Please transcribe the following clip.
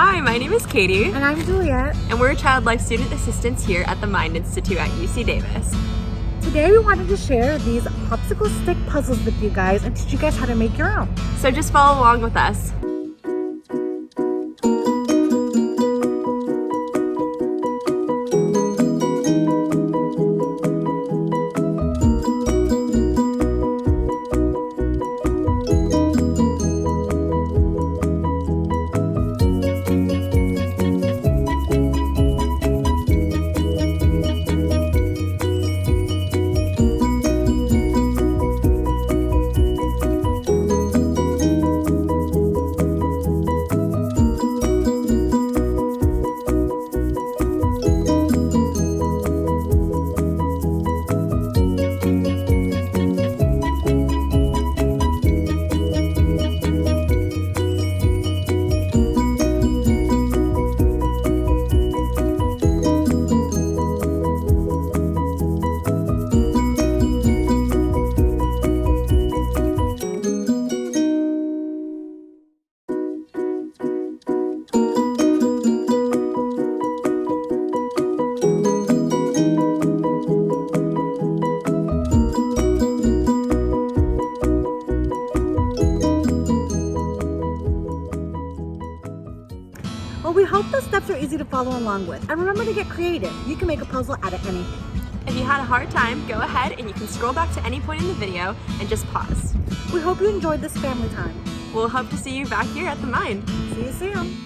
Hi, my name is Katie. And I'm Juliet. And we're child life student assistants here at the Mind Institute at UC Davis. Today we wanted to share these popsicle stick puzzles with you guys and teach you guys how to make your own. So just follow along with us. Well, we hope the steps are easy to follow along with. And remember to get creative. You can make a puzzle out of anything. If you had a hard time, go ahead and you can scroll back to any point in the video and just pause. We hope you enjoyed this family time. We'll hope to see you back here at the Mind. See you soon.